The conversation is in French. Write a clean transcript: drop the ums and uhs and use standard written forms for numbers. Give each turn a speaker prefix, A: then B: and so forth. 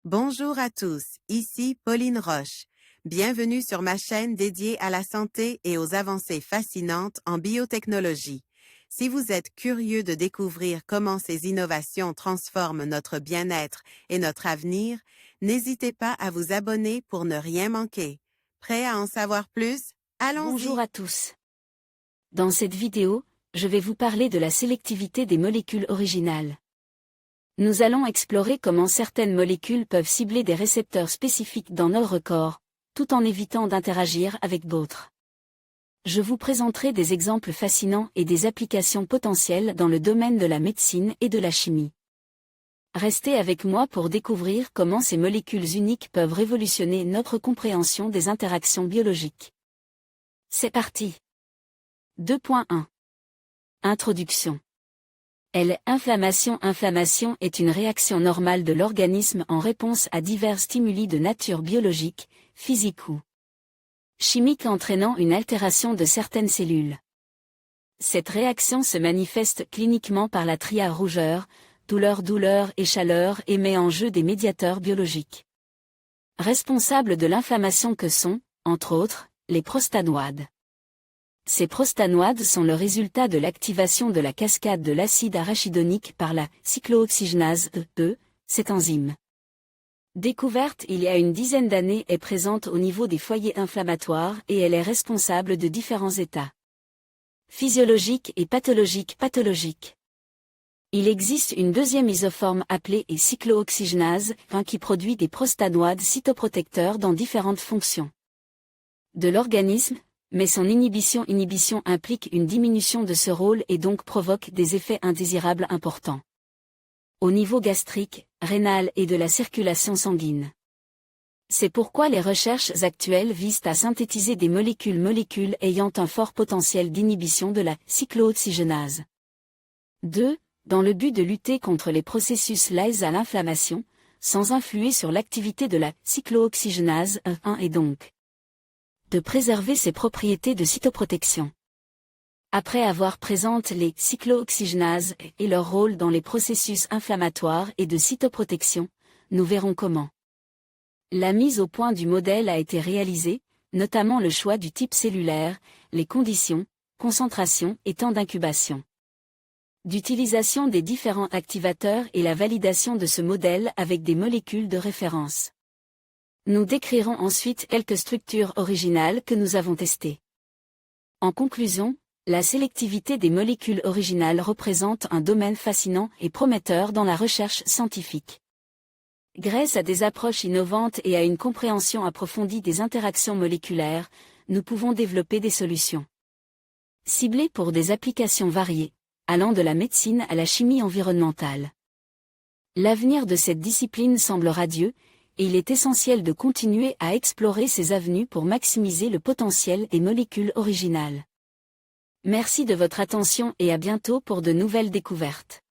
A: Bonjour à tous, ici Pauline Roche. Bienvenue sur ma chaîne dédiée à la santé et aux avancées fascinantes en biotechnologie. Si vous êtes curieux de découvrir comment ces innovations transforment notre bien-être et notre avenir, n'hésitez pas à vous abonner pour ne rien manquer. Prêt à en savoir plus?
B: Bonjour
A: Allons-y!
B: à tous. Dans cette vidéo, je vais vous parler de la sélectivité des molécules originales. Nous allons explorer comment certaines molécules peuvent cibler des récepteurs spécifiques dans notre corps, tout en évitant d'interagir avec d'autres. Je vous présenterai des exemples fascinants et des applications potentielles dans le domaine de la médecine et de la chimie. Restez avec moi pour découvrir comment ces molécules uniques peuvent révolutionner notre compréhension des interactions biologiques. C'est parti. 2.1. Introduction. Inflammation est une réaction normale de l'organisme en réponse à divers stimuli de nature biologique, physique ou chimique entraînant une altération de certaines cellules. Cette réaction se manifeste cliniquement par la triade rougeur, douleur et chaleur et met en jeu des médiateurs biologiques responsables de l'inflammation que sont, entre autres, les prostanoïdes. Ces prostanoïdes sont le résultat de l'activation de la cascade de l'acide arachidonique par la cyclooxygénase E, cette enzyme. Découverte il y a une dizaine d'années, est présente au niveau des foyers inflammatoires et elle est responsable de différents états physiologiques et pathologiques. Il existe une deuxième isoforme appelée cyclooxygénase 1 qui produit des prostanoïdes cytoprotecteurs dans différentes fonctions de l'organisme, mais son inhibition implique une diminution de ce rôle et donc provoque des effets indésirables importants au niveau gastrique, rénal et de la circulation sanguine. C'est pourquoi les recherches actuelles visent à synthétiser des molécules ayant un fort potentiel d'inhibition de la cyclooxygénase 2, dans le but de lutter contre les processus liés à l'inflammation, sans influer sur l'activité de la cyclooxygénase 1 et donc de préserver ses propriétés de cytoprotection. Après avoir présenté les cyclooxygénases et leur rôle dans les processus inflammatoires et de cytoprotection, nous verrons comment la mise au point du modèle a été réalisée, notamment le choix du type cellulaire, les conditions, concentration et temps d'incubation d'utilisation des différents activateurs et la validation de ce modèle avec des molécules de référence. Nous décrirons ensuite quelques structures originales que nous avons testées. En conclusion, la sélectivité des molécules originales représente un domaine fascinant et prometteur dans la recherche scientifique. Grâce à des approches innovantes et à une compréhension approfondie des interactions moléculaires, nous pouvons développer des solutions ciblées pour des applications variées, allant de la médecine à la chimie environnementale. L'avenir de cette discipline semble radieux, et il est essentiel de continuer à explorer ces avenues pour maximiser le potentiel des molécules originales. Merci de votre attention et à bientôt pour de nouvelles découvertes.